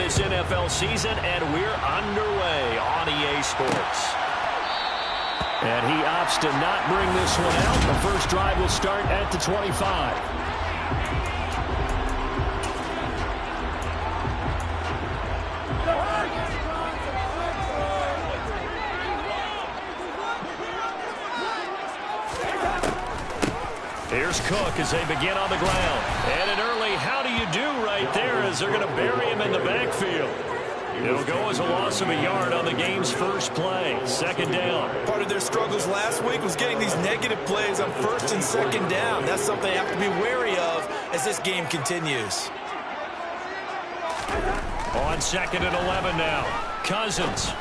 this NFL season, and we're underway on EA Sports. And he opts to not bring this one out. The first drive will start at the 25. Here's Cook as they begin on the ground. And an early how do you do right there as they're going to bury him in the backfield. It'll go as a loss of a yard on the game's first play. Second down. Part of their struggles last week was getting these negative plays on first and second down. That's something they have to be wary of as this game continues. On second and 11 now. Cousins.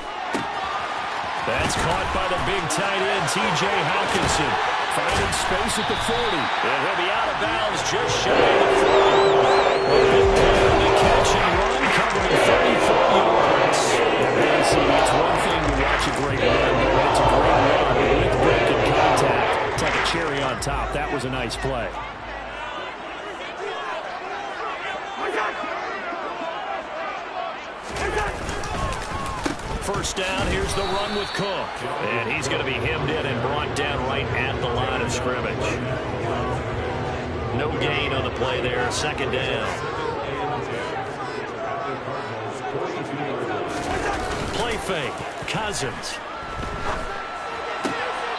That's caught by the big tight end, T.J. Hawkinson. Finding space at the 40. And he'll be out of bounds just shy of the 40. A big man to catch and run, covering 34 yards. And see, it's one thing to watch a great run, but it's a great run with breaking contact. It's like a cherry on top. That was a nice play. First down, here's the run with Cook. And he's going to be hemmed in and brought down right at the line of scrimmage. No gain on the play there. Second down. Play fake. Cousins.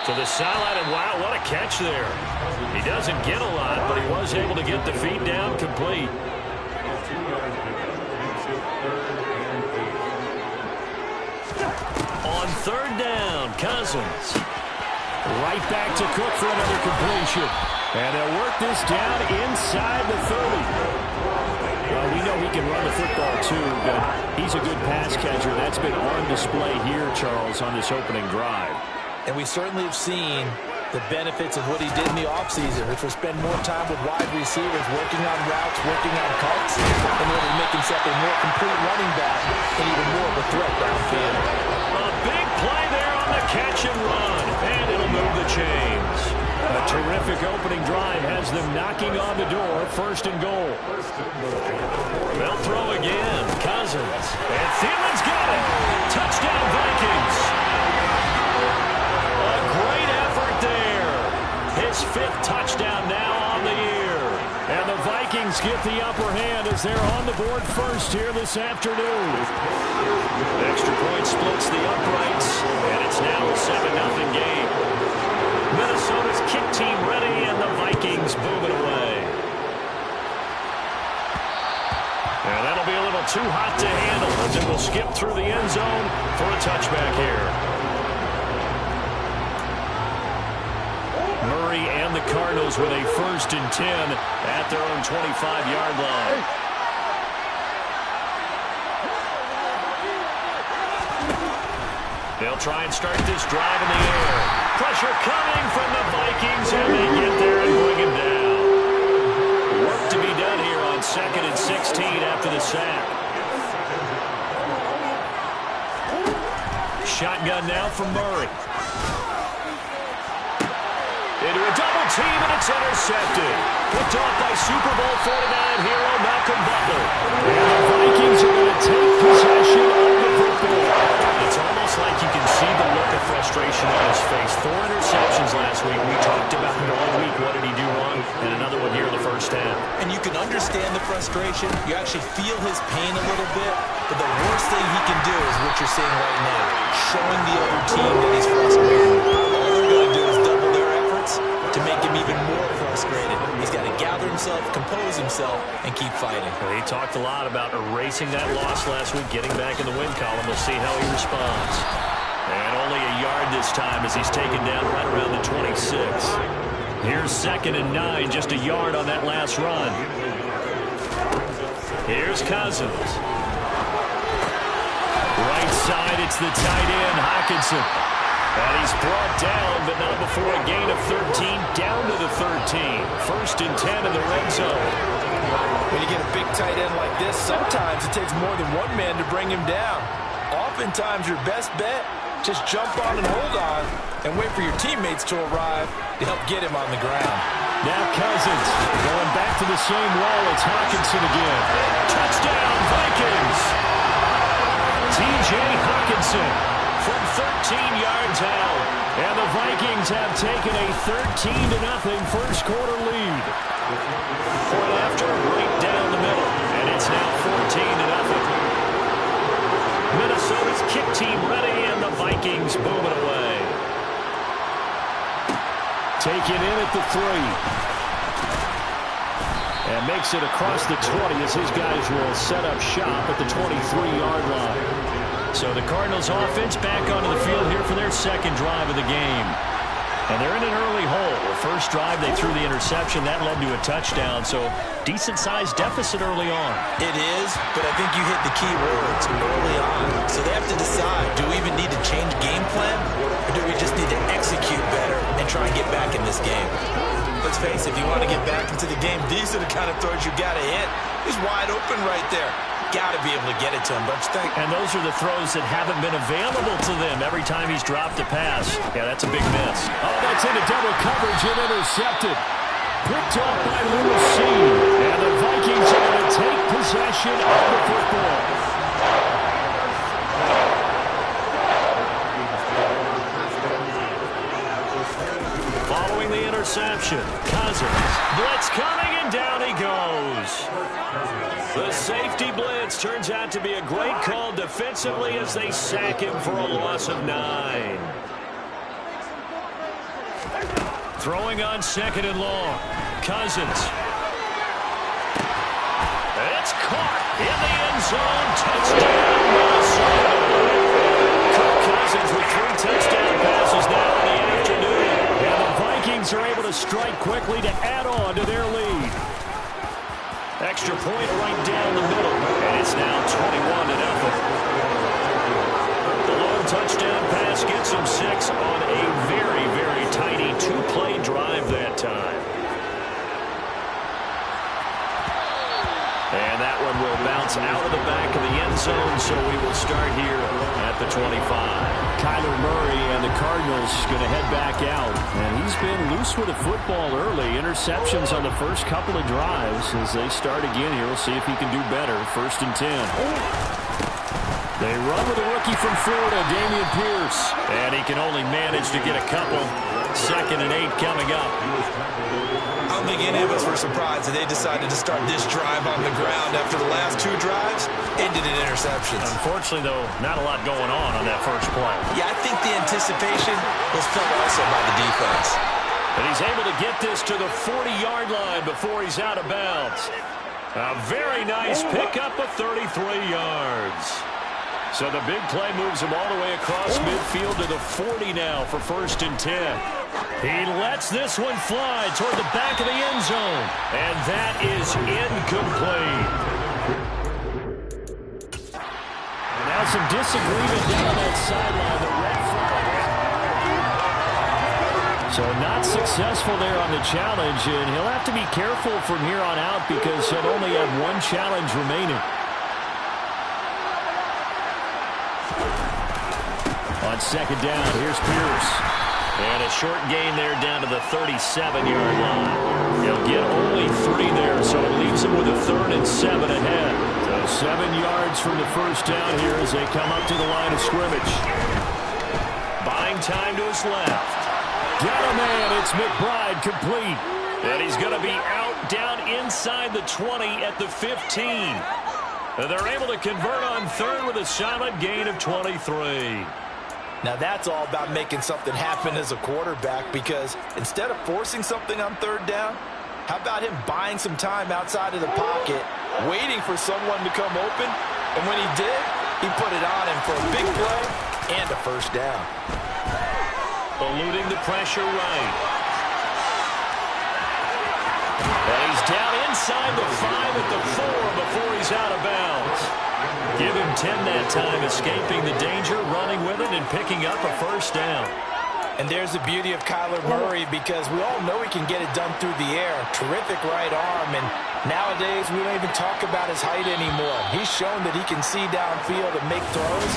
To the sideline, and wow, what a catch there. He doesn't get a lot, but he was able to get the feet down complete. On third down, Cousins. Right back to Cook for another completion. And they'll work this down inside the 30. Well, we know he can run the football too, but he's a good pass catcher. That's been on display here, Charles, on this opening drive. And we certainly have seen the benefits of what he did in the offseason, which was spend more time with wide receivers, working on routes, working on cuts, in order to make himself a more complete running back and even more of a threat downfield. A big play there on the catch and run, and it'll move the chains. A terrific opening drive has them knocking on the door, first and goal. They'll throw again, Cousins, and Thielen's got it. Touchdown, Vikings. A great effort there. His fifth touchdown now on the year. And the Vikings get the upper hand as they're on the board first here this afternoon. Extra point splits the uprights, and it's now a 7-0 game. Minnesota's kick team ready, and the Vikings moving away. And that'll be a little too hot to handle as it will skip through the end zone for a touchback here. Murray and the Cardinals with a 1st and 10 at their own 25-yard line. They'll try and start this drive in the air. Pressure coming from the Vikings, and they get there and bring him down. Work to be done here on 2nd and 16 after the sack. Shotgun now from Murray. Into a double team, and it's intercepted. Picked off by Super Bowl 49 hero Malcolm Butler. And the Vikings are going to take possession of the football. It's almost like you can see the look of frustration on his face. 4 interceptions last week. We talked about it all week. What did he do wrong? And another one here in the first half. And you can understand the frustration. You actually feel his pain a little bit. But the worst thing he can do is what you're seeing right now. Showing the other team that he's frustrated. All they're going to do is double their efforts to make him even more frustrated. He's got to gather himself, compose himself, and keep fighting. Well, he talked a lot about erasing that loss last week, getting back in the win column. We'll see how he responds. And only a yard this time as he's taken down right around the 26. Here's 2nd and 9, just a yard on that last run. Here's Cousins. Right side, it's the tight end, Hawkinson. And he's brought down, but not before a gain of 13, down to the 13. 1st and 10 in the red zone. When you get a big tight end like this, sometimes it takes more than one man to bring him down. Oftentimes, your best bet, just jump on and hold on and wait for your teammates to arrive to help get him on the ground. Now Cousins going back to the same wall. It's Hawkinson again. Touchdown, Vikings! Hawkinson from 13 yards out. And the Vikings have taken a 13-0 first quarter lead. Point after, right down the middle. And it's now 14-0. Minnesota's kick team ready, and the Vikings boom it away. Taken in at the 3. And makes it across the 20 as his guys will set up shop at the 23-yard line. So the Cardinals offense back onto the field here for their second drive of the game. And they're in an early hole. The first drive, they threw the interception. That led to a touchdown. So decent-sized deficit early on. It is, but I think you hit the key words early on. So they have to decide, do we even need to change game plan? Or do we just need to execute better and try and get back in this game? Let's face it, if you want to get back into the game, these are the kind of throws you got to hit. He's wide open right there. Got to be able to get it to him, don't you think? And those are the throws that haven't been available to them every time he's dropped a pass. Yeah, that's a big miss. Oh, that's into double coverage and intercepted. Picked off by Lewis C. And the Vikings are going to take possession of the football. Following the interception, Cousins. Blitz coming, and down he goes. The safety blitz turns out to be a great call defensively as they sack him for a loss of 9. Throwing on 2nd and long. Cousins. It's caught in the end zone. Touchdown, Minnesota. Kirk Cousins with 3 touchdown passes now in the afternoon. And the Vikings are able to strike quickly to add on to their lead. Extra point right down the middle. And it's now 21-0. The long touchdown pass gets him 6 on a very, very tiny 2-play drive that time. And that one will bounce out of the back of the end zone, so we will start here at the 25. Kyler Murray and the Cardinals going to head back out. And he's been loose with the football early. Interceptions on the first couple of drives. As they start again here, we'll see if he can do better. 1st and 10. They run with a rookie from Florida, Dameon Pierce. And he can only manage to get a couple. 2nd and 8 coming up. I don't think any of us were surprised that they decided to start this drive on the ground after the last 2 drives ended in interceptions. Unfortunately, though, not a lot going on that first play. Yeah, I think the anticipation was felt also by the defense. And he's able to get this to the 40-yard line before he's out of bounds. A very nice pickup of 33 yards. So the big play moves him all the way across midfield to the 40 now for 1st and 10. He lets this one fly toward the back of the end zone. And that is incomplete. And now some disagreement down that sideline. The red flag. So not successful there on the challenge. And he'll have to be careful from here on out because he'll only have 1 challenge remaining. On 2nd down, here's Pierce. And a short gain there down to the 37-yard line. He'll get only 3 there, so it leaves him with a 3rd and 7 ahead. So 7 yards from the first down here as they come up to the line of scrimmage. Buying time to his left. Got a man, it's McBride complete. And he's going to be out down inside the 20 at the 15. And they're able to convert on 3rd with a solid gain of 23. Now that's all about making something happen as a quarterback, because instead of forcing something on 3rd down, how about him buying some time outside of the pocket, waiting for someone to come open, and when he did, he put it on him for a big play and a 1st down. Eluding the pressure right. And he's down inside the 5 at the 4 before he's out of bounds. Give him 10 that time, escaping the danger, running with it, and picking up a 1st down. And there's the beauty of Kyler Murray, because we all know he can get it done through the air. Terrific right arm, and nowadays we don't even talk about his height anymore. He's shown that he can see downfield and make throws,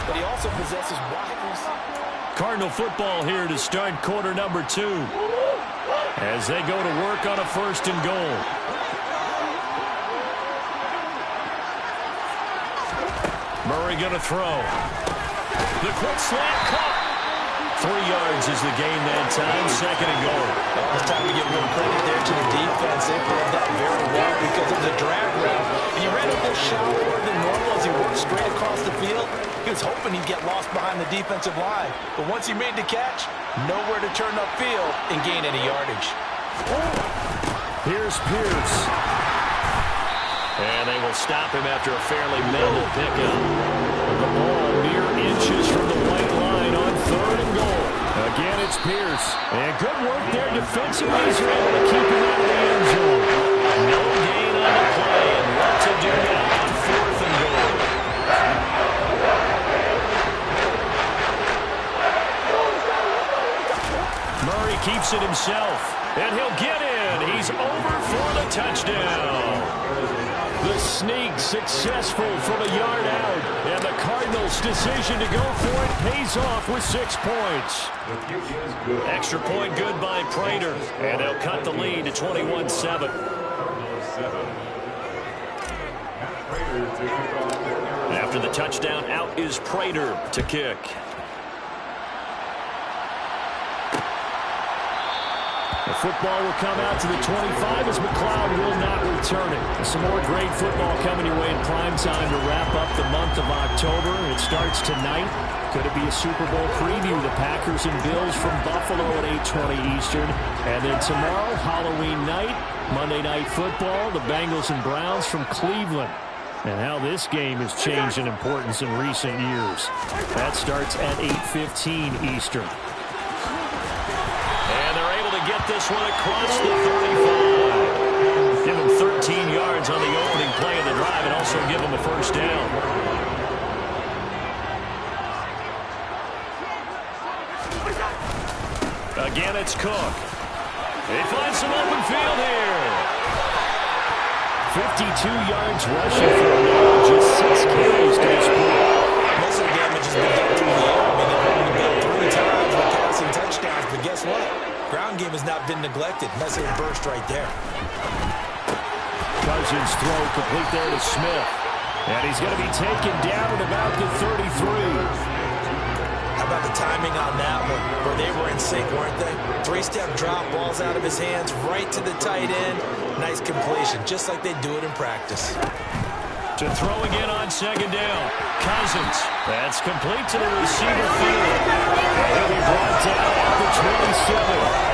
but he also possesses wide receivers. Cardinal football here to start quarter number 2 as they go to work on a 1st and goal. Murray going to throw. The quick slant caught. 3 yards is the gain that time. 2nd and goal. Well, it's time to give real credit there to the defense. They played that very well because it was a drag route. And he ran a bit shallower than normal as he worked straight across the field. He was hoping he'd get lost behind the defensive line. But once he made the catch, nowhere to turn upfield and gain any yardage. Here's Pierce. And they will stop him after a fairly minimal pickup. The ball mere inches from the white line on 3rd and goal. Again, it's Pierce. And good work there defensively. He's able to keep him out of the end zone. No gain on the play. And what to do now on 4th and goal. Murray keeps it himself. And he'll get in. He's over for the touchdown. The sneak successful from a yard out. And the Cardinals' decision to go for it pays off with 6 points. Extra point good by Prater. And they'll cut the lead to 21-7. After the touchdown, out is Prater to kick. The football will come out to the 25 as McLeod will not return it. Some more great football coming your way in prime time to wrap up the month of October. It starts tonight. Could it be a Super Bowl preview? The Packers and Bills from Buffalo at 8:20 Eastern. And then tomorrow, Halloween night, Monday Night Football, the Bengals and Browns from Cleveland. And how this game has changed in importance in recent years. That starts at 8:15 Eastern. Get this one across the 35. Give him 13 yards on the opening play of the drive and also give him a first down. Again, it's Cook. He finds some open field here. 52 yards rushing for him. Just 6 carries to his point. Most of the damage has been done through the air. I mean, they've only got 3 times with passing touchdowns, but guess what? Ground game has not been neglected. Nice little burst right there. Cousins throw complete there to Smith. And he's going to be taken down at about the 33. How about the timing on that one? Where they were in sync, weren't they? 3-step drop, balls out of his hands, right to the tight end. Nice completion, just like they do it in practice. To throw again on 2nd down. Cousins. That's complete to the receiver field. And he'll be brought down at the 27.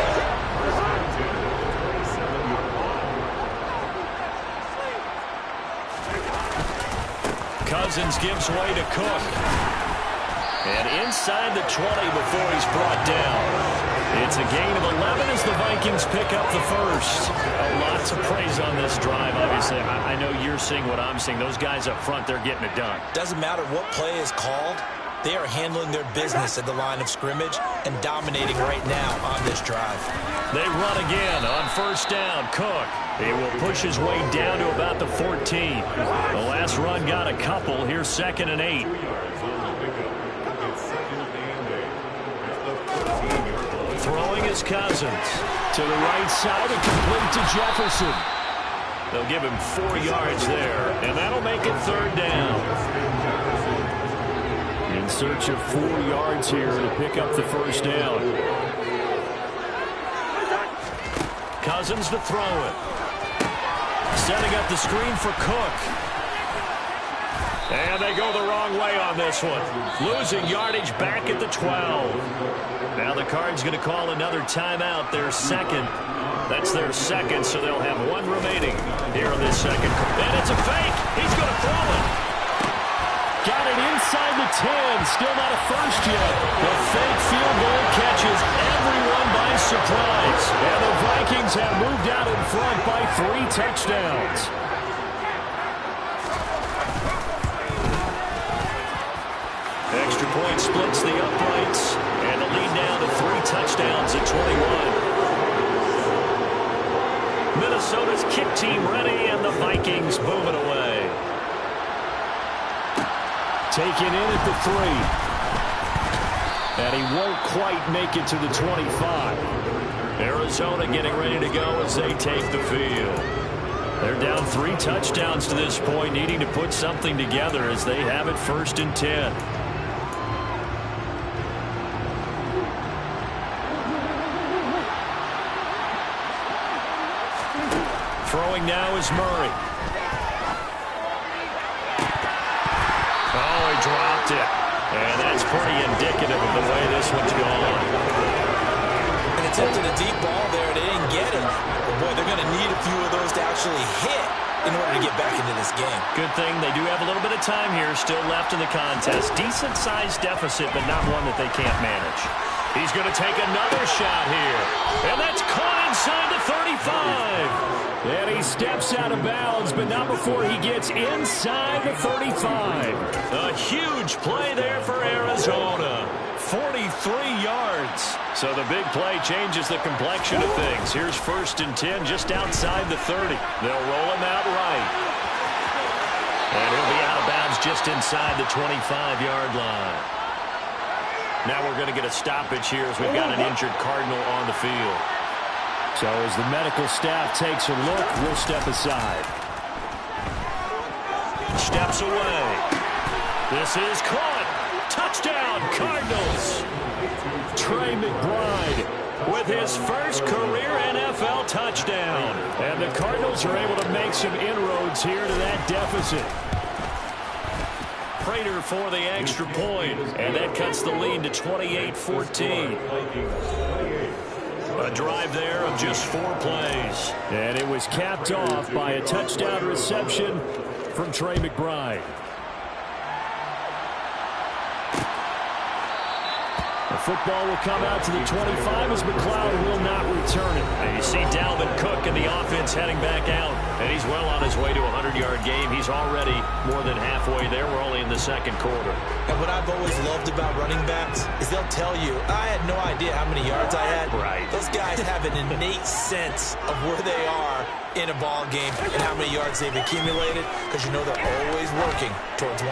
Cousins gives way to Cook. And inside the 20 before he's brought down. It's a gain of 11 as the Vikings pick up the first. A lot to praise on this drive, obviously. I know you're seeing what I'm seeing. Those guys up front, they're getting it done. Doesn't matter what play is called. They are handling their business at the line of scrimmage and dominating right now on this drive. They run again on 1st down. Cook. He will push his way down to about the 14. The last run got a couple. Here's 2nd and 8. Throwing is Cousins. To the right side and complete to Jefferson. They'll give him 4 yards there. And that'll make it 3rd down. In search of 4 yards here to pick up the first down. Cousins to throw it. Setting up the screen for Cook. And they go the wrong way on this one. Losing yardage back at the 12. Now the Cards going to call another timeout, their second. That's their second, so they'll have 1 remaining here in this second. And it's a fake. He's going to throw it. Got it inside the 10. Still not a first yet. The fake field goal catches everyone by surprise. And the Vikings have moved out in front by 3 touchdowns. Extra point splits the uprights. And the lead now to 3 touchdowns at 21. Minnesota's kick team ready, and the Vikings moving away. Taken in at the 3. And he won't quite make it to the 25. Arizona getting ready to go as they take the field. They're down 3 touchdowns to this point, needing to put something together as they have it 1st and 10. Throwing now is Murray. Oh, he dropped it. And that's pretty indicative of the way this one's gone. And attempted a deep ball there. They didn't get it. But, boy, they're going to need a few of those to actually hit in order to get back into this game. Good thing they do have a little bit of time here still left in the contest. Decent-sized deficit, but not one that they can't manage. He's going to take another shot here. And that's caught inside the 35. And he steps out of bounds, but not before he gets inside the 35. A huge play there for Arizona. 43 yards. So the big play changes the complexion of things. Here's 1st and 10 just outside the 30. They'll roll him out right. And he'll be out of bounds just inside the 25-yard line. Now we're going to get a stoppage here as we've got an injured Cardinal on the field. So as the medical staff takes a look, we'll step aside. Steps away. This is caught. Touchdown, Cardinals. Trey McBride with his first career NFL touchdown. And the Cardinals are able to make some inroads here to that deficit. Prater for the extra point, and that cuts the lead to 28-14. A drive there of just 4 plays. And it was capped off by a touchdown reception from Trey McBride. The football will come out to the 25 as McLeod will not return it. And you see Dalvin Cook in the offense heading back out, and he's well on his way to a 100-yard game. He's already more than halfway there. We're only in the 2nd quarter. And what I've always loved about running backs is they'll tell you, I had no idea how many yards I had. Right. Those guys have an innate sense of where they are in a ball game and how many yards they've accumulated, because you know they're always working towards 100.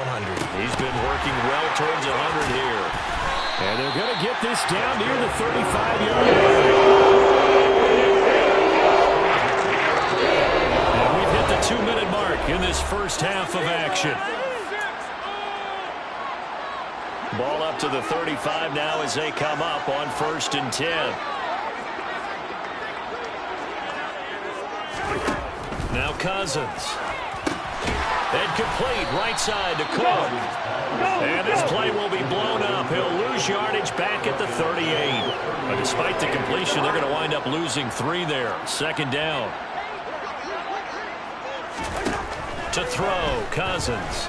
He's been working well towards 100 here. And they're going to get this down near the 35-yard line. And we've hit the 2-minute mark in this first half of action. Ball up to the 35 now as they come up on 1st and 10. Now Cousins. And complete right side to Cook. And this play will be blown up. He'll lose yardage back at the 38. But despite the completion, they're going to wind up losing 3 there. 2nd down. To throw, Cousins.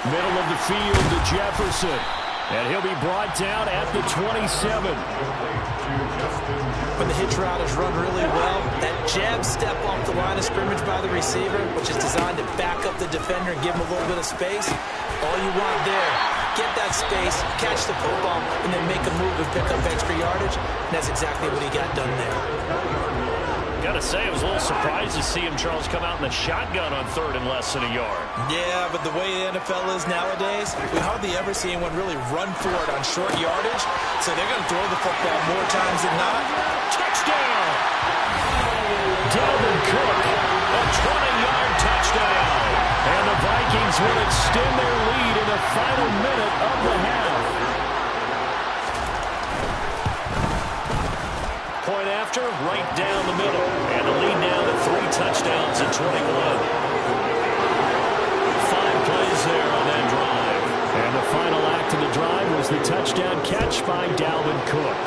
Middle of the field to Jefferson. And he'll be brought down at the 27. When the hitch route is run really well, that jab step off the line of scrimmage by the receiver, which is designed to back up the defender and give him a little bit of space, all you want there, get that space, catch the football, and then make a move and pick up extra yardage. And that's exactly what he got done there. Gotta say, I was a little surprised to see him, Charles, come out in the shotgun on 3rd and less than a yard. Yeah, but the way the NFL is nowadays, we hardly ever see anyone really run for it on short yardage. So they're going to throw the football more times than not. Touchdown! Dalvin Cook, a 20-yard touchdown. And the Vikings will extend their lead in the final minute of the half. Point after, right down the middle. And the lead now to 3 touchdowns at 21. 5 plays there on that drive. And the final act of the drive was the touchdown catch by Dalvin Cook.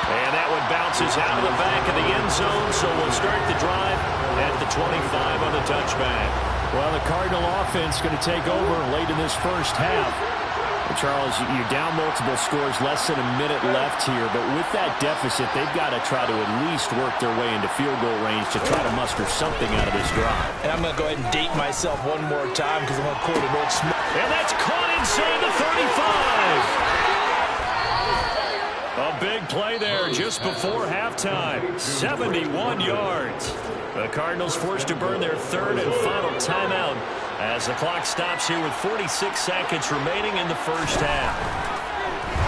And that one bounces out of the back of the end zone, so we'll start the drive at the 25 on the touchback. Well, the Cardinal offense going to take over late in this first half. Charles, you're down multiple scores, less than a minute left here, but with that deficit, they've got to try to at least work their way into field goal range to try to muster something out of this drive. And I'm going to go ahead and date myself one more time because I'm going to quote an old Smith. And that's caught inside the 35. A big play there just before halftime. 71 yards. The Cardinals forced to burn their 3rd and final timeout as the clock stops here with 46 seconds remaining in the first half.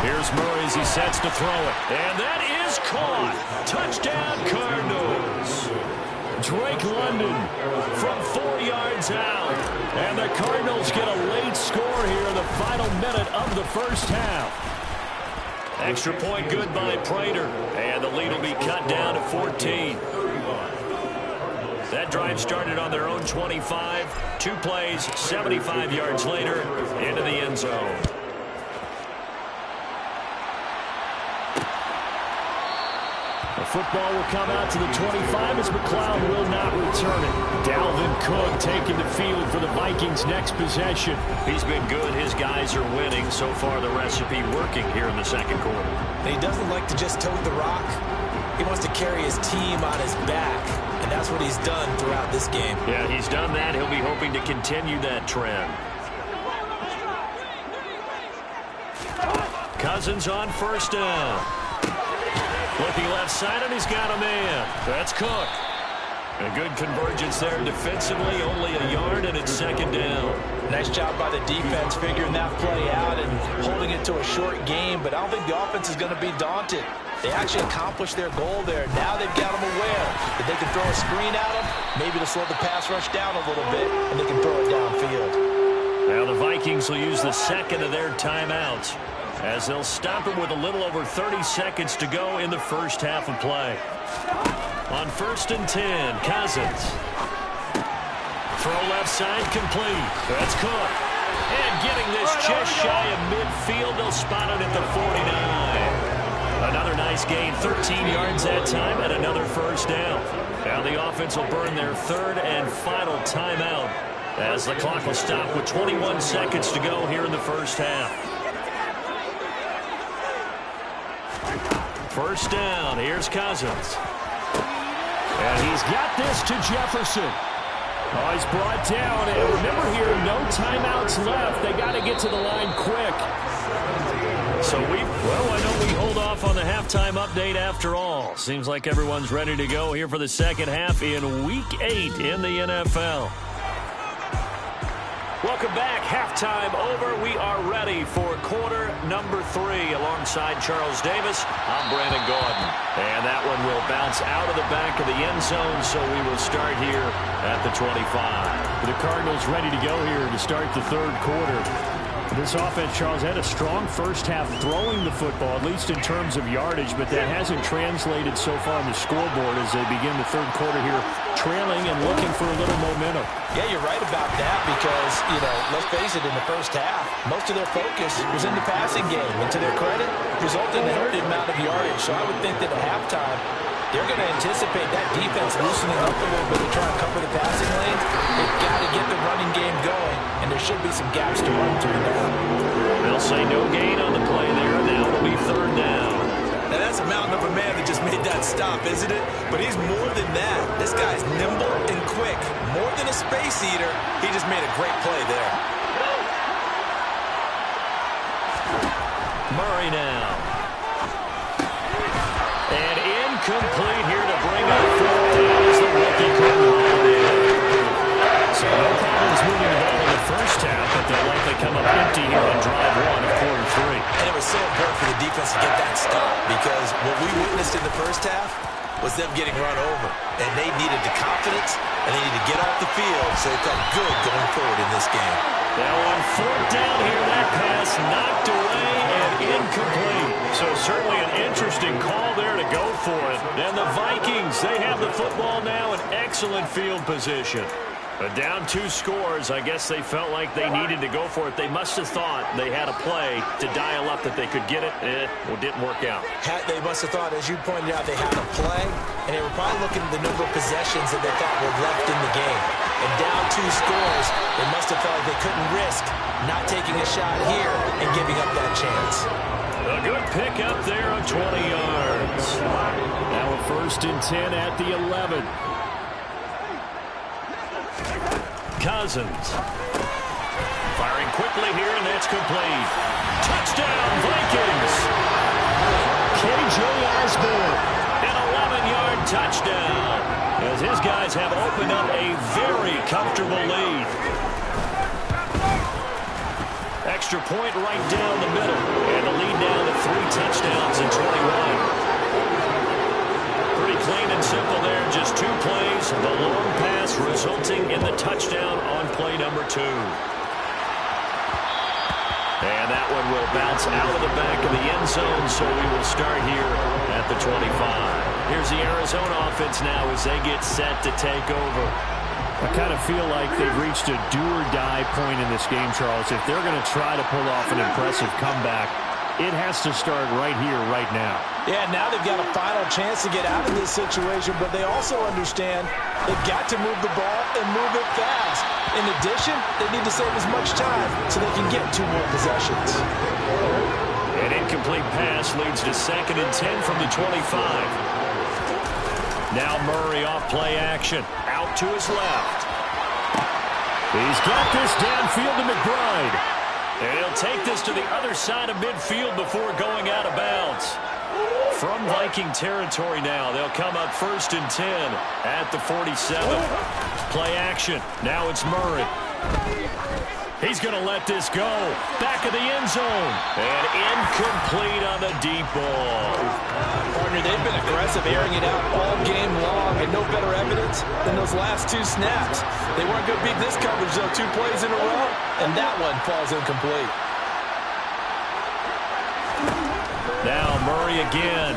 Here's Murray as he sets to throw it. And that is caught. Touchdown, Cardinals. Drake London from 4 yards out. And the Cardinals get a late score here in the final minute of the first half. Extra point good by Prater. And the lead will be cut down to 14. That drive started on their own 25. 2 plays, 75 yards later, into the end zone. The football will come out to the 25 as McLeod will not return it. Dalvin Cook taking the field for the Vikings' next possession. He's been good. His guys are winning. So far, the recipe working here in the second quarter. And he doesn't like to just tote the rock. He wants to carry his team on his back, and that's what he's done throughout this game. Yeah, he's done that. He'll be hoping to continue that trend. Cousins on first down. Looking left side, and he's got a man. That's Cook. A good convergence there defensively, only a yard, and it's second down. Nice job by the defense figuring that play out and holding it to a short game, but I don't think the offense is going to be daunted. They actually accomplished their goal there. Now they've got them aware that they can throw a screen at them, maybe to slow the pass rush down a little bit, and they can throw it downfield. Now the Vikings will use the second of their timeouts, as they'll stop it with a little over 30 seconds to go in the first half of play. On 1st and 10, Cousins. Throw left side complete. That's Cook. And getting this just shy of midfield, they'll spot it at the 49. Another nice gain, 13 yards that time, and another first down. Now the offense will burn their third and final timeout, as the clock will stop with 21 seconds to go here in the first half. First down, here's Cousins. And he's got this to Jefferson. Oh, he's brought down. And remember here, no timeouts left. They got to get to the line quick. So I know we hold off on the halftime update after all. Seems like everyone's ready to go here for the second half in Week 8 in the NFL. Welcome back. Halftime over. We are ready for quarter number 3. Alongside Charles Davis, I'm Brandon Gordon. And that one will bounce out of the back of the end zone, so we will start here at the 25. The Cardinals ready to go here to start the third quarter. This offense, Charles, had a strong first half throwing the football, at least in terms of yardage, but that hasn't translated so far on the scoreboard as they begin the third quarter here, trailing and looking for a little momentum. Yeah, you're right about that because, let's face it, in the first half, most of their focus was in the passing game. And to their credit, resulted in a healthy amount of yardage. So I would think that at halftime, they're going to anticipate that defense loosening up a little bit to try and cover the passing lane. They've got to get the running game going, and there should be some gaps to run through now. They'll say no gain on the play there. Now it'll be third down. Now that's a mountain of a man that just made that stop, isn't it? But he's more than that. This guy's nimble and quick. More than a space eater, he just made a great play there. Murray now. And incomplete here to bring up fourth down as the rookie couldn't hold it. So no problems moving the ball in the first half, but they'll likely come up empty here on drive 1 of quarter 3. And it was so important for the defense to get that stop because what we witnessed in the first half was them getting run over. And they needed the confidence, and they needed to get off the field so they felt good going forward in this game. Now on fourth down here, that pass knocked away and incomplete. So certainly an interesting call there to go for it. And the Vikings, they have the football now in excellent field position. But down 2 scores, I guess they felt like they needed to go for it. They must have thought they had a play to dial up that they could get it. Well, it didn't work out. They must have thought, as you pointed out, they had a play, and they were probably looking at the number of possessions that they thought were left in the game. And down 2 scores, they must have felt like they couldn't risk not taking a shot here and giving up that chance. A good pick up there on 20 yards. Now a 1st and 10 at the 11. Cousins. Firing quickly here, and that's complete. Touchdown, Vikings! K.J. Osborne, an 11-yard touchdown, as his guys have opened up a very comfortable lead. Extra point right down the middle, and the lead down to 3 touchdowns in 21. Pretty clean and simple there, just 2 plays. The long pass resulting in the touchdown on play number 2. And that one will bounce out of the back of the end zone, so we will start here at the 25. Here's the Arizona offense now as they get set to take over. I kind of feel like they've reached a do-or-die point in this game, Charles. If they're going to try to pull off an impressive comeback, it has to start right here, right now. Yeah, now they've got a final chance to get out of this situation, but they also understand they've got to move the ball and move it fast. In addition, they need to save as much time so they can get 2 more possessions. An incomplete pass leads to 2nd and 10 from the 25. Now Murray off play action. Out to his left. He's got this downfield to McBride. And he'll take this to the other side of midfield before going out of bounds. From Viking territory now, they'll come up 1st and 10 at the 47. Play action. Now it's Murray. He's going to let this go. Back of the end zone. And incomplete on the deep ball. Partner, they've been aggressive, airing it out all game long, and no better evidence than those last 2 snaps. They weren't going to beat this coverage, though, 2 plays in a row, and that one falls incomplete. Now Murray again.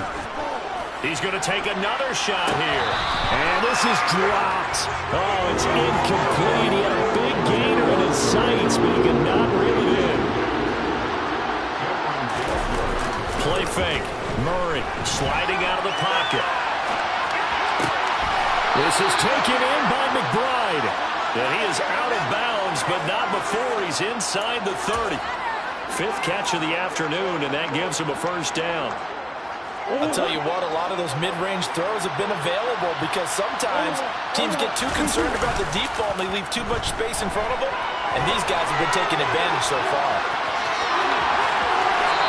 He's going to take another shot here. And this is dropped. Oh, it's incomplete. He had a big gainer in his sights, but he could not reel it in. Play fake. Murray sliding out of the pocket. This is taken in by McBride. And he is out of bounds, but not before he's inside the 30. 5th catch of the afternoon, and that gives him a 1st down. I'll tell you what, a lot of those mid-range throws have been available because sometimes teams get too concerned about the deep ball and they leave too much space in front of them, and these guys have been taking advantage so far.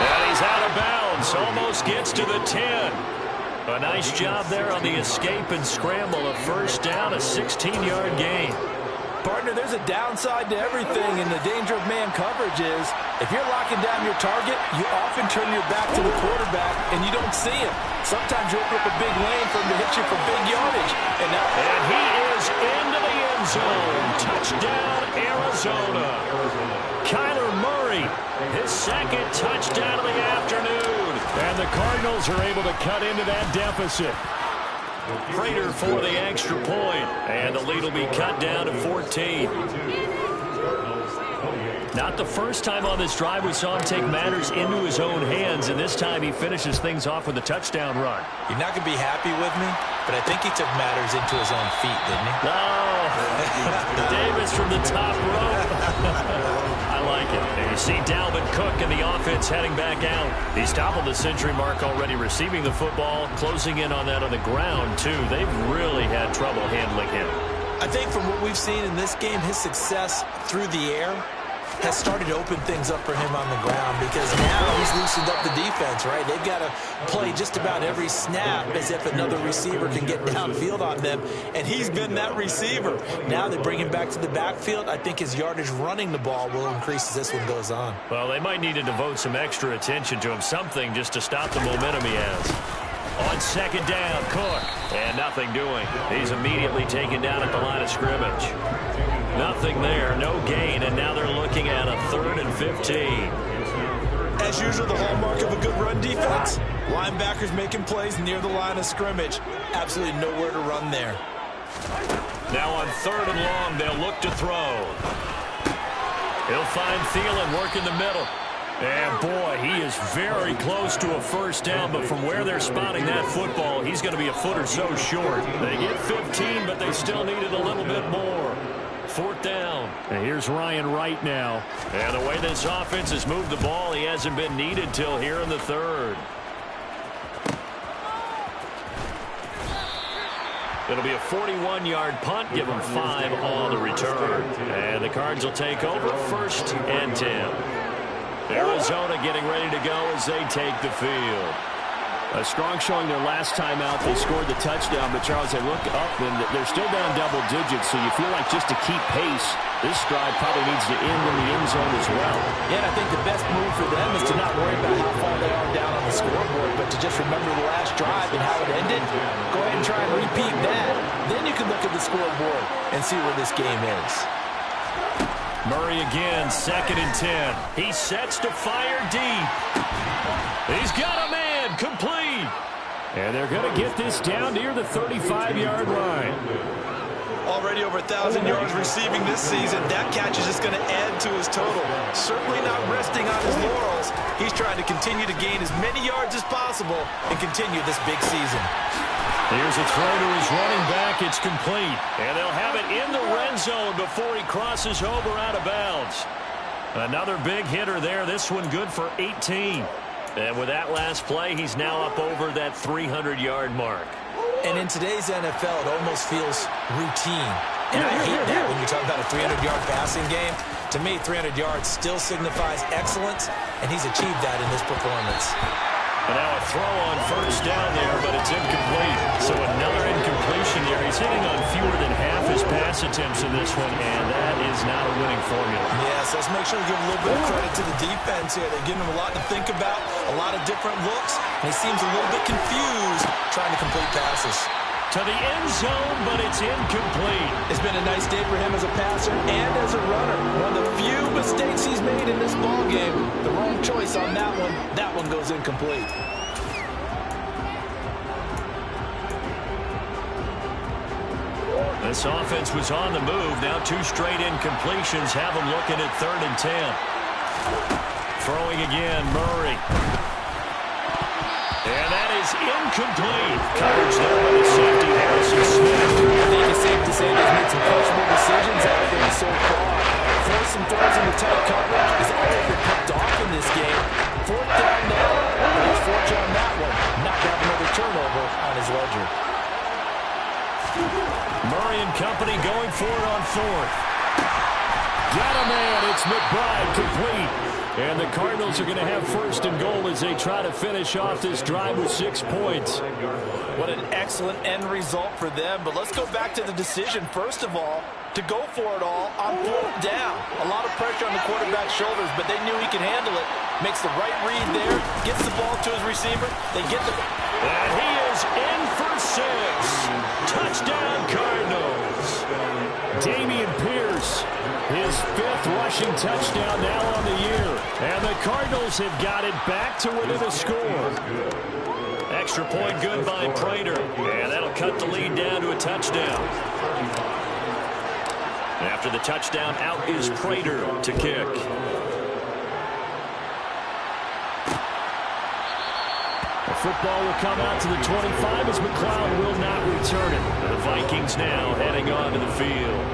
And he's out of bounds, almost gets to the 10. A nice job there on the escape and scramble, a 1st down, a 16-yard gain. Partner, there's a downside to everything, and the danger of man coverage is if you're locking down your target, you often turn your back to the quarterback, and you don't see him. Sometimes you open up a big lane for him to hit you for big yardage. And he is into the end zone. Touchdown, Arizona. Kyler Murray, his 2nd touchdown of the afternoon. And the Cardinals are able to cut into that deficit. Prater for the extra point, and the lead will be cut down to 14. Not the first time on this drive we saw him take matters into his own hands, and this time he finishes things off with a touchdown run. You're not going to be happy with me, but I think he took matters into his own feet, didn't he? Oh, Davis from the top rope. I like it. And you see Dalvin Cook and the offense heading back out. He's toppled the century mark already receiving the football, closing in on that on the ground, too. They've really had trouble handling him. I think from what we've seen in this game, his success through the air has started to open things up for him on the ground because now he's loosened up the defense, right? They've got to play just about every snap as if another receiver can get downfield on them, and he's been that receiver. Now they bring him back to the backfield. I think his yardage running the ball will increase as this one goes on. Well, they might need to devote some extra attention to him, something just to stop the momentum he has. On 2nd down, Cook, and nothing doing. He's immediately taken down at the line of scrimmage. Nothing there, no gain, and now they're looking at a 3rd and 15. As usual, the hallmark of a good run defense, linebackers making plays near the line of scrimmage. Absolutely nowhere to run there. Now on 3rd and long, they'll look to throw. He'll find Thielen work in the middle. And, boy, he is very close to a 1st down, but from where they're spotting that football, he's going to be a foot or so short. They get 15, but they still needed a little bit more. 4th down. And here's Ryan Wright now. And the way this offense has moved the ball, he hasn't been needed till here in the 3rd. It'll be a 41-yard punt. Give them 5 on the return. And the Cards will take over 1st and 10. Arizona getting ready to go as they take the field. A strong showing their last time out. They scored the touchdown, but Charles, they look up and they're still down double digits, so you feel like just to keep pace, this drive probably needs to end in the end zone as well. Yeah, and I think the best move for them is to not worry about how far they are down on the scoreboard, but to just remember the last drive and how it ended. Go ahead and try and repeat that. Then you can look at the scoreboard and see where this game is. Murray again, 2nd and 10. He sets to fire deep. He's got a man, complete. And they're going to get this down near the 35-yard line. Already over 1,000 yards receiving this season. That catch is just going to add to his total. Certainly not resting on his laurels. He's trying to continue to gain as many yards as possible and continue this big season. Here's a throw to his running back. It's complete. And they'll have it in the red zone before he crosses over out of bounds. Another big hitter there. This one good for 18. And with that last play, he's now up over that 300-yard mark. And in today's NFL, it almost feels routine. And I hate that when you talk about a 300-yard passing game. To me, 300 yards still signifies excellence, and he's achieved that in this performance. And now a throw on first down there, but it's incomplete. So another incompletion there. He's hitting on fewer than half his pass attempts in this one, and that is not a winning formula. Yes, let's make sure we give a little bit of credit to the defense here. They're giving him a lot to think about, a lot of different looks, and he seems a little bit confused trying to complete passes. To the end zone, but it's incomplete. It's been a nice day for him as a passer and as a runner. One of the few mistakes he's made in this ballgame. The wrong choice on that one. That one goes incomplete. This offense was on the move. Now 2 straight incompletions have them looking at 3rd and 10. Throwing again, Murray. And that is incomplete. Coverage there by the safety, Harrison Smith. I think it's safe to say they've made some questionable decisions out there so far. Forcing throws in the tight coverage is all they've picked off in this game. 4th down now. He's fortunate on that one. Not to have another turnover on his ledger. Murray and company going for it on 4th. Got a man. It's McBride, complete. And the Cardinals are going to have 1st and goal as they try to finish off this drive with 6 points. What an excellent end result for them. But let's go back to the decision, first of all, to go for it all on 4th down. A lot of pressure on the quarterback's shoulders, but they knew he could handle it. Makes the right read there, gets the ball to his receiver. They get the... And he is in for 6. Touchdown, Cardinals. Damian Pierce, his 5th rushing touchdown now on the year. And the Cardinals have got it back to within a score. Extra point good by Prater. And that'll cut the lead down to a touchdown. After the touchdown, out is Prater to kick. The football will come out to the 25 as McLeod will not return it. The Vikings now heading on to the field.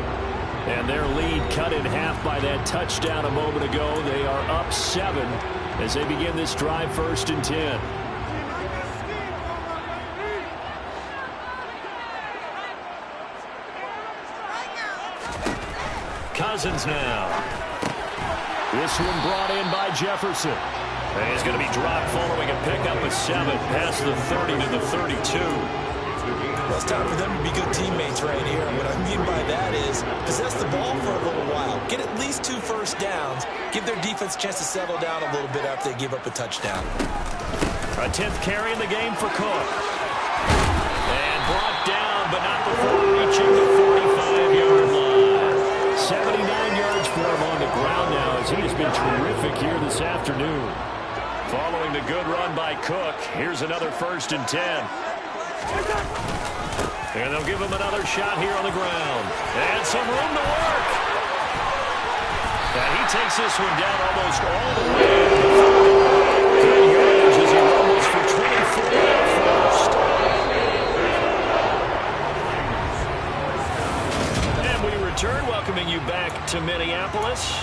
And their lead cut in half by that touchdown a moment ago. They are up 7 as they begin this drive, 1st and 10. Cousins now. This one brought in by Jefferson. And he's going to be dropped following a pickup of 7 past the 30 to the 32. Well, it's time for them to be good teammates right here. And what I mean by that is possess the ball for a little while. Get at least 2 first downs. Give their defense a chance to settle down a little bit after they give up a touchdown. A 10th carry in the game for Cook. And brought down, but not before reaching the 45-yard line. 79 yards for him on the ground now as he has been terrific here this afternoon. Following the good run by Cook, here's another 1st and 10. And they'll give him another shot here on the ground. And some room to work. And he takes this one down almost all the way. Good yardage as he rumbles for 24 first. And we return, welcoming you back to Minneapolis.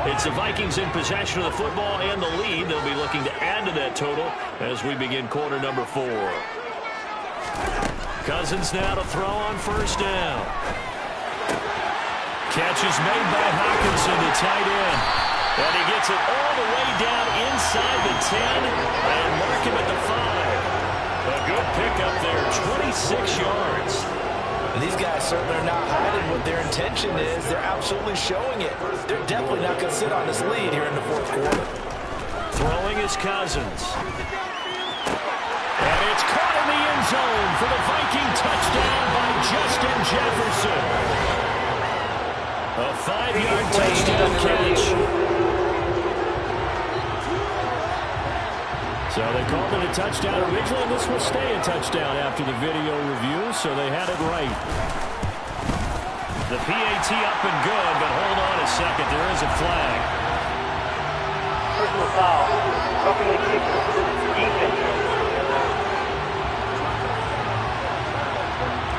It's the Vikings in possession of the football and the lead. They'll be looking to add to that total as we begin quarter number 4. Cousins now to throw on 1st down. Catch is made by Hawkinson, the tight end. And he gets it all the way down inside the 10 and mark him at the 5. A good pickup there, 26 yards. And these guys certainly are not hiding what their intention is. They're absolutely showing it. They're definitely not going to sit on this lead here in the 4th quarter. Throwing is Cousins. And it's caught in the end zone for the Viking touchdown by Justin Jefferson. A A 5-yard touchdown catch. So they called it a touchdown originally, and this will stay a touchdown after the video review, so they had it right. The PAT up and good, but hold on a second. There is a flag. Personal foul. Roughing the kicker. Defense.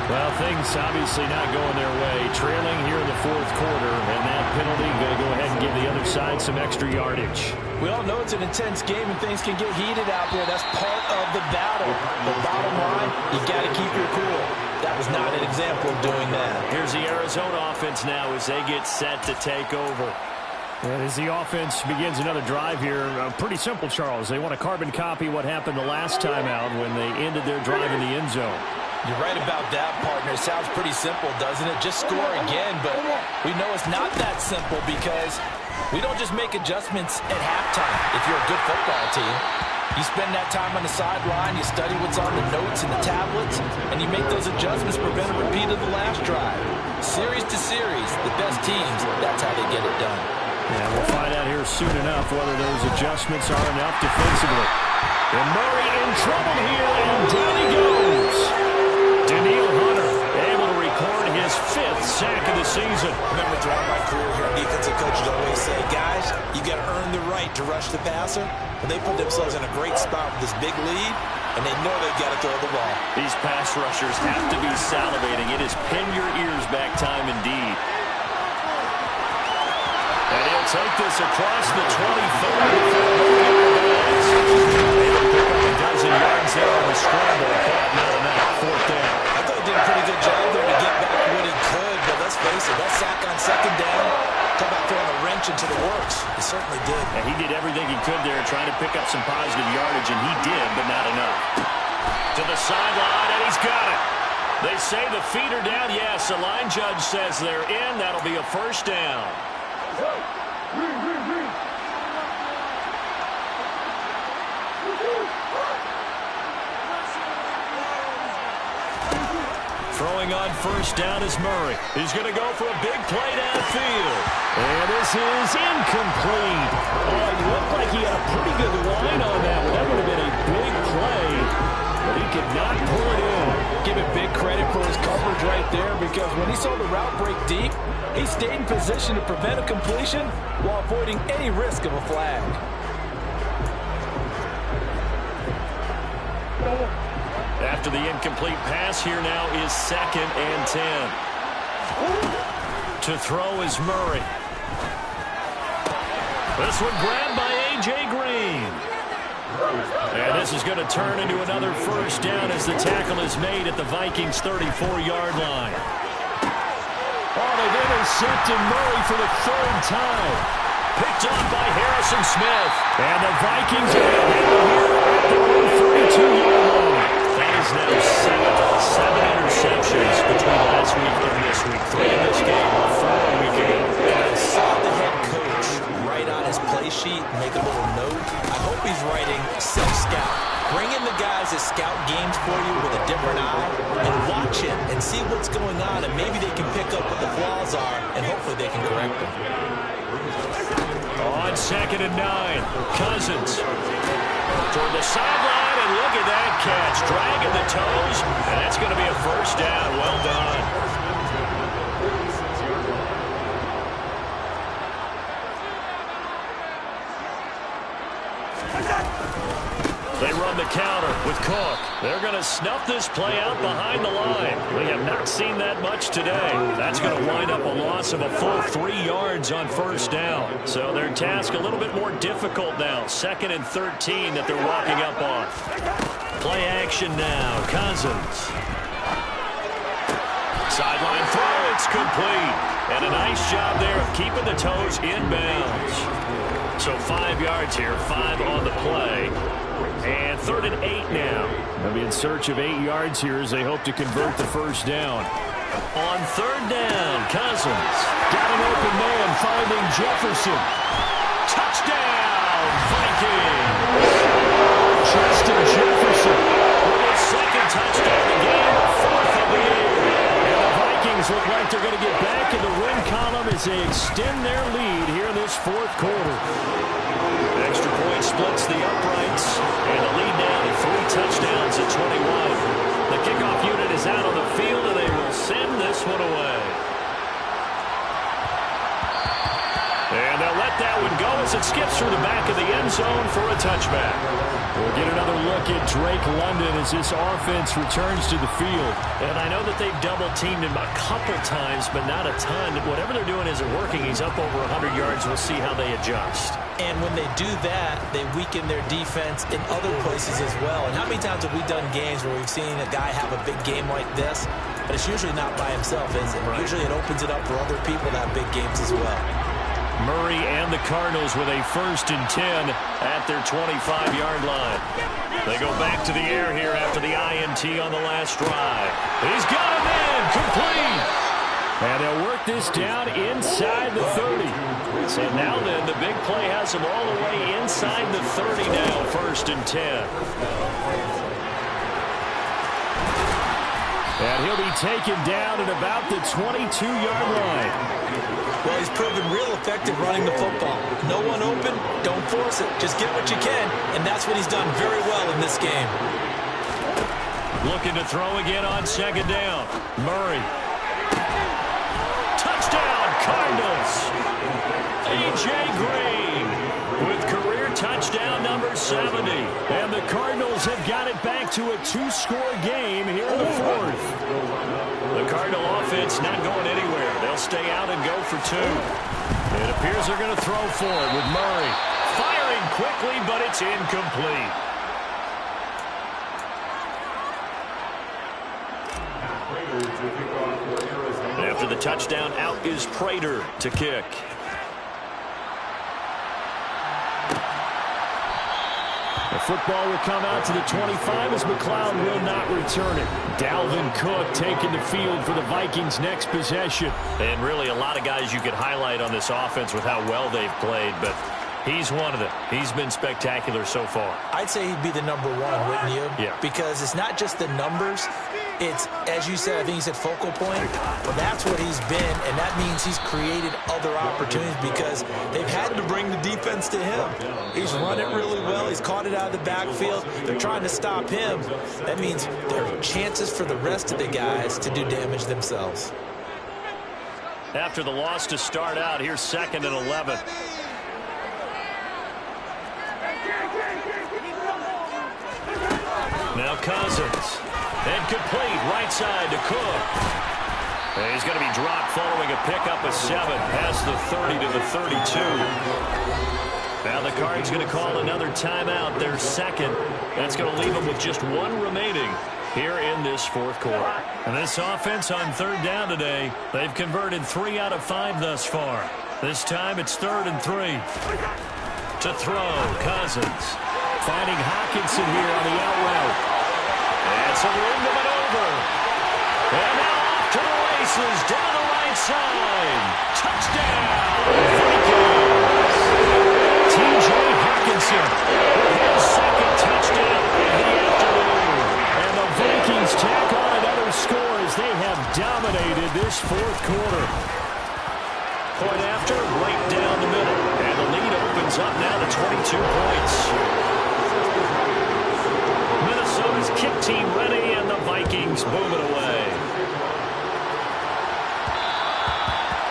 Well, things obviously not going their way. Trailing here in the fourth quarter, and that penalty going to go ahead and give the other side some extra yardage. We all know it's an intense game and things can get heated out there. That's part of the battle. The bottom line, you got to keep your cool. That was not an example of doing that. Here's the Arizona offense now as they get set to take over. And as the offense begins another drive here, pretty simple, Charles. They want to carbon copy what happened the last time out when they ended their drive in the end zone. You're right about that, partner. It sounds pretty simple, doesn't it? Just score again, but we know it's not that simple because we don't just make adjustments at halftime if you're a good football team. You spend that time on the sideline, you study what's on the notes and the tablets, and you make those adjustments to prevent a repeat of the last drive. Series to series, the best teams, that's how they get it done. Yeah, we'll find out here soon enough whether those adjustments are enough defensively. And Murray in trouble here, and down he goes. Daniil Hunter able to record his 5th sack of the season. Remember, throughout my career here, defensive coaches always say, guys, you got to earn the right to rush the passer. But they put themselves in a great spot with this big lead, and they know they've got to throw the ball. These pass rushers have to be salivating. It is pin your ears back time indeed. And he'll take this across the 25. Able to pick up a dozen yards there on the scramble, but not enough. 4th down. I thought he did a pretty good job there to get back what he could, but let's face it, that sack on 2nd down, talk about throwing a wrench into the works. He certainly did. And he did everything he could there trying to pick up some positive yardage, and he did, but not enough. To the sideline, and he's got it. They say the feet are down. Yes, the line judge says they're in. That'll be a 1st down. Throwing on 1st down is Murray. He's going to go for a big play downfield. And this is incomplete. Oh, it looked like he had a pretty good line on that one. That would have been a big play, but he could not pull it in. Give him big credit for his coverage right there because when he saw the route break deep, he stayed in position to prevent a completion while avoiding any risk of a flag. After the incomplete pass, here now is 2nd and 10. To throw is Murray. This one grabbed by A.J. Green. And this is going to turn into another 1st down as the tackle is made at the Vikings' 34-yard line. Oh, they've intercepted Murray for the 3rd time. Picked up by Harrison Smith. And the Vikings are going to hit here at the 32-yard line. That is now 7 interceptions between last week and this week. 3 in this game, 4 a week ago. I saw the head coach write on his play sheet, make a little note. I hope he's writing self-scout. Bring in the guys that scout games for you with a different eye and watch it and see what's going on, and maybe they can pick up what the flaws are, and hopefully they can correct them. On 2nd and 9, Cousins toward the sideline, and look at that catch. Dragging the toes, and that's going to be a 1st down. Well done. They run the counter with Cook. They're going to snuff this play out behind the line. We have not seen that much today. That's going to wind up a loss of a full 3 yards on 1st down. So their task a little bit more difficult now. 2nd and 13 that they're walking up on. Play action now. Cousins. Sideline throw. It's complete. And a nice job there of keeping the toes inbounds. So 5 yards here. 5 on the play. And 3rd and 8 now. They'll be in search of 8 yards here as they hope to convert the 1st down. On 3rd down, Cousins got an open man finding Jefferson. Touchdown, Vikings! Justin Jefferson with his 2nd touchdown of the game, 4th of the year. And the Vikings look like they're going to get back in the win column as as they extend their lead here in this fourth quarter. Extra point splits the uprights, and the lead now to 3 touchdowns at 21. The kickoff unit is out on the field, and they will send this one away. And they'll let that one go as it skips through the back of the end zone for a touchback. We'll get another look at Drake London as this offense returns to the field. And I know that they've double-teamed him a couple times, but not a ton. Whatever they're doing isn't working. He's up over 100 yards. We'll see how they adjust. And when they do that, they weaken their defense in other places as well. And how many times have we done games where we've seen a guy have a big game like this? But it's usually not by himself, is it? Right. Usually it opens it up for other people to have big games as well. Murray and the Cardinals with a 1st and 10 at their 25-yard line. They go back to the air here after the INT on the last drive. He's got him in, complete. And they'll work this down inside the 30. So now then, the big play has him all the way inside the 30 now, 1st and 10. And he'll be taken down at about the 22-yard line. Well, he's proven real effective running the football. No one open, don't force it. Just get what you can, and that's what he's done very well in this game. Looking to throw again on 2nd down. Murray. Touchdown, Cardinals. A.J. Green with career touchdown number 70. And the Cardinals have got it back to a 2-score game here in the 4th. The Cardinal offense not going anywhere. They'll stay out and go for 2. It appears they're going to throw for it with Murray. Firing quickly, but it's incomplete. After the touchdown, out is Prater to kick. The football will come out to the 25 as McLeod will not return it. Dalvin Cook taking the field for the Vikings' next possession. And really a lot of guys you could highlight on this offense with how well they've played, but he's one of them. He's been spectacular so far. I'd say he'd be the number 1, wouldn't you? Yeah. Because it's not just the numbers. It's, as you said, I think you said focal point. That's what he's been, and that means he's created other opportunities because they've had to bring the defense to him. He's run it really well. He's caught it out of the backfield. They're trying to stop him. That means there are chances for the rest of the guys to do damage themselves. After the loss to start out, here's 2nd and 11. Now Cousins. And complete, right side to Cook. And he's going to be dropped following a pickup of 7 past the 30 to the 32. Now the Cards going to call another timeout, their 2nd. That's going to leave them with just 1 remaining here in this 4th quarter. And this offense on 3rd down today, they've converted 3 out of 5 thus far. This time it's 3rd and 3. To throw, Cousins. Finding Hawkinson here on the out route. And some room to maneuver. And now off to the races down the right side. Touchdown, Vikings. T.J. Hawkinson with his 2nd touchdown of the afternoon. And the Vikings tack on another score as they have dominated this 4th quarter. Point after, right down the middle. And the lead opens up now to 22 points. Minnesota's kick team ready, and the Vikings move it away.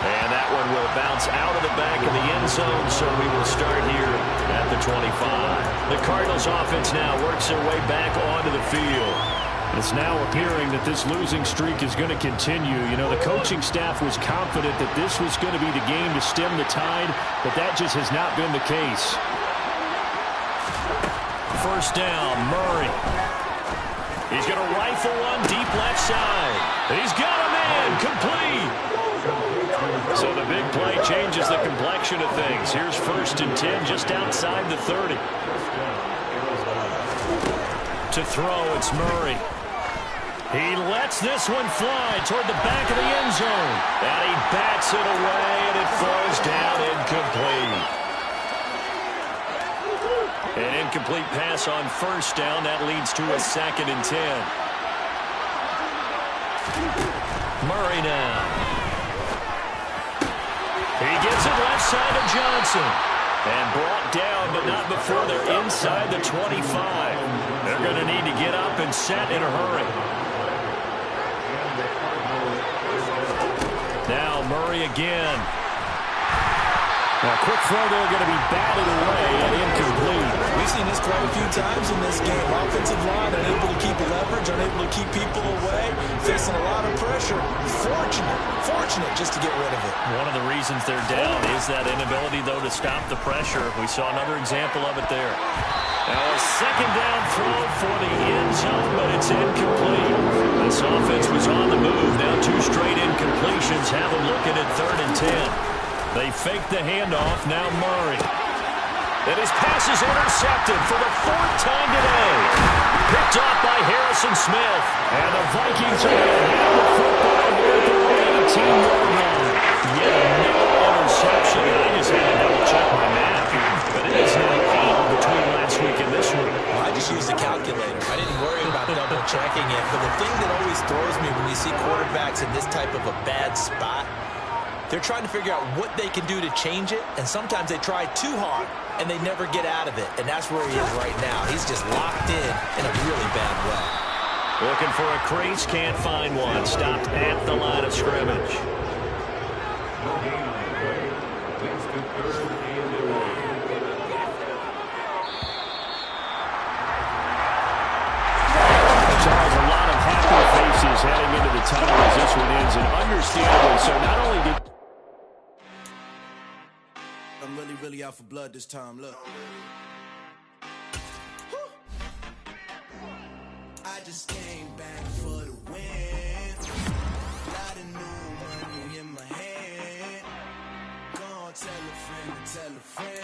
And that one will bounce out of the back of the end zone, so we will start here at the 25. The Cardinals offense now works their way back onto the field. It's now appearing that this losing streak is going to continue. You know, the coaching staff was confident that this was going to be the game to stem the tide, but that just has not been the case. 1st down, Murray. He's going to rifle one deep left side. He's got him in, complete. So the big play changes the complexion of things. Here's 1st and 10 just outside the 30. To throw, it's Murray. He lets this one fly toward the back of the end zone. And he bats it away, and it falls down incomplete. An incomplete pass on 1st down. That leads to a 2nd and 10. Murray now. He gets it left side of Johnson. And brought down, but not before they're inside the 25. They're going to need to get up and set in a hurry. Now Murray again. Now, quick throw there, going to be batted away and incomplete. We've seen this quite a few times in this game. Offensive line unable to keep leverage, unable to keep people away, facing a lot of pressure. Fortunate just to get rid of it. One of the reasons they're down is that inability, though, to stop the pressure. We saw another example of it there. Now a second down throw for the end zone, but it's incomplete. This offense was on the move. Now 2 straight incompletions have them looking at 3rd and 10. They fake the handoff. Now Murray. And his pass is intercepted for the 4th time today. Picked off by Harrison Smith. And the Vikings are going to have the football here at their 18-yard line. Yet another interception. I just had to double-check my math. But it is now 8 between last week and this week. Well, I just used a calculator. I didn't worry about double-checking it. But the thing that always throws me when you see quarterbacks in this type of a bad spot, they're trying to figure out what they can do to change it, and sometimes they try too hard, and they never get out of it, and that's where he is right now. He's just locked in a really bad way. Looking for a crease, can't find one. Stopped at the line of scrimmage. Charles, a lot of happy faces heading into the tunnel as this one ends, and understandably so. Not only did I'm really out for blood this time, look. I just came back for the win. Lot of new money in my hand. Gonna tell a friend.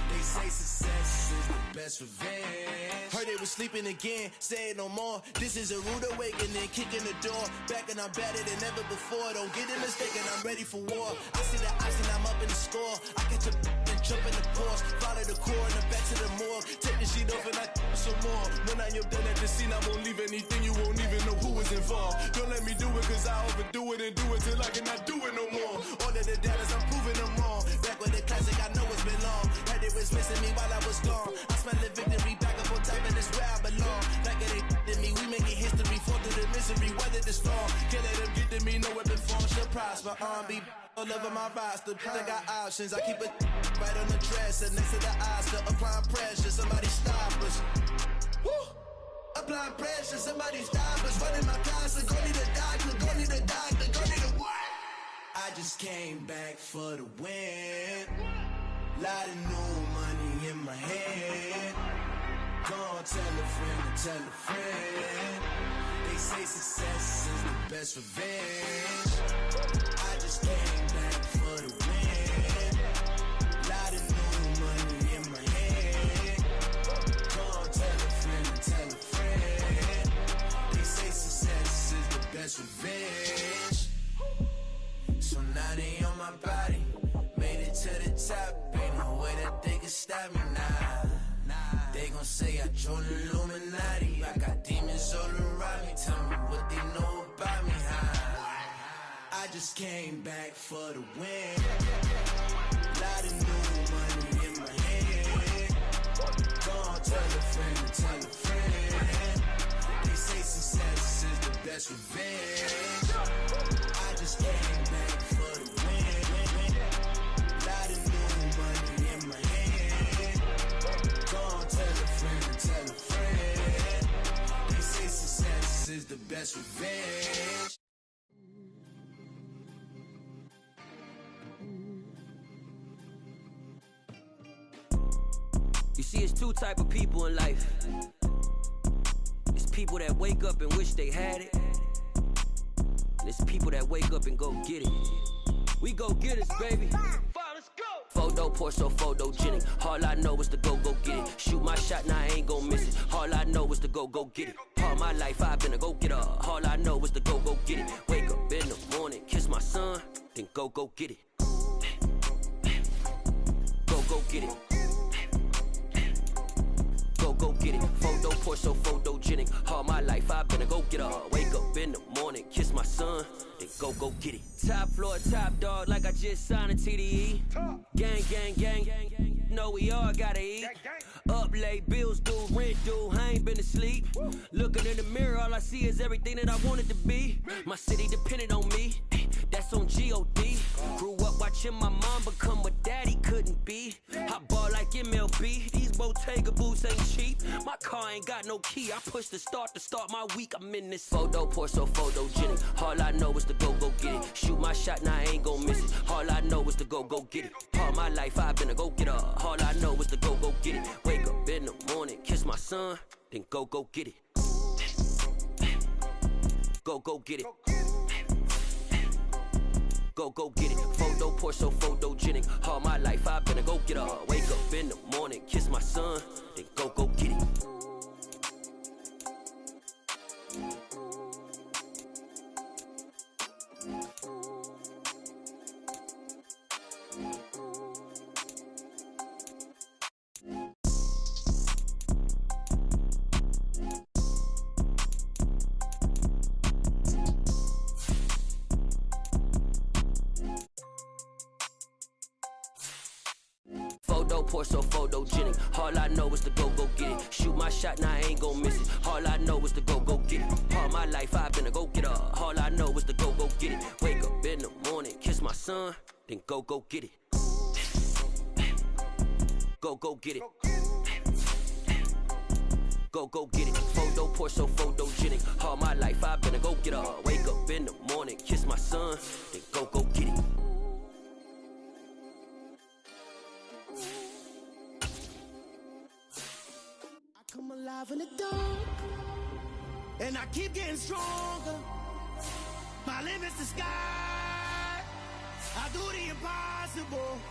They say success is the best revenge. Heard they was sleeping again, say it no more. This is a rude awakening, kicking the door. Back and I'm better than ever before. Don't get it mistaken, I'm ready for war. I see the ice and I'm up in the score. I catch a and jump in the course. Follow the core and the back to the morgue. Take the sheet off and I some more. When I am done at the scene, I won't leave anything. You won't even know who was involved. Don't let me do it cause I overdo it and do it till I cannot do it no more. All of the doubters, I'm proving them wrong. Back with the classic, I know it's been long. Heard they was missing me while I was gone. I smell the victory back up on top and it's where I belong. Like it ain't to me, we making history. Fall through the misery, weather the storm. Can't let them get to me, no weapon form should prosper. R&B all over my roster. I got options, I keep it right on the dresser. Next to the Oscar, applying pressure. Somebody stop us. Woo! Applying pressure, somebody stop us. Running my closet, go need a doctor, go need a doctor, go need a what? I just came back for the win. Lot of new money in my hand. Gonna tell a friend. They say success is the best revenge. I just came back for the win. Lot of new money in my hand. Gonna tell a friend. They say success is the best revenge. So now they on my body. Made it to the top. Ain't no way that they can stop me now. They gon' say I joined the Illuminati. I got demons all around me. Tell me what they know about me, huh? I just came back for the win. Lot of new money in my hand. Gonna tell a friend. They say success is the best revenge. I just came back for the win. Lot of new money in my hand. Gonna tell a friend. They say success is the best revenge. You see, it's 2 type of people in life. It's people that wake up and wish they had it. And it's people that wake up and go get it. We go get it, baby. Let's go. Photo poor, so photogenic. All I know is to go get it. Shoot my shot, now I ain't gon' miss it. All I know is to go get it. All my life I've been a go-getter. All I know is to go get it. Wake up in the morning, kiss my son, then go get it. Go get it. Go get it. Photo poor, so photogenic. All my life I've been a go-getter. Wake up in the morning, kiss my son, then go go get it. Top floor, top dog, like I just signed a TDE. Gang, gang, gang, gang, gang. Know we all gotta eat. Up late, bills due, rent due, I ain't been asleep. Looking in the mirror, all I see is everything that I wanted to be. My city depended on me, that's on G.O.D. Grew up watching my mom become what daddy couldn't be. I ball like MLB, these Bottega boots ain't cheap. My car ain't got no key, I push the start to start my week. I'm in this photo, pour so photogenic. All I know is to go get it. Shoot my shot, now I ain't gon' miss it. All I know is to go get it. All my life I've been a go-getter. All I know is to go get it. Wake up in the morning, kiss my son, then go get it. Go get it. Go get it. Photo, pour so photogenic. All my life I've been a go-getter. Wake up in the morning, kiss my son, then go get it. Photo, pour so photogenic. All I know is to go get it. Shoot my shot, now I ain't gon' miss it. All I know is to go get it. All my life I've been a go-getter. All I know is to go get it. Wake up in the morning, kiss my son, then go get it. Go get it. Go get it. Photo, pour so photogenic. All my life I've been a go-getter. Wake up in the morning, kiss my son, then go get it. Come alive in the dark, and I keep getting stronger. My limit's the sky. I do the impossible.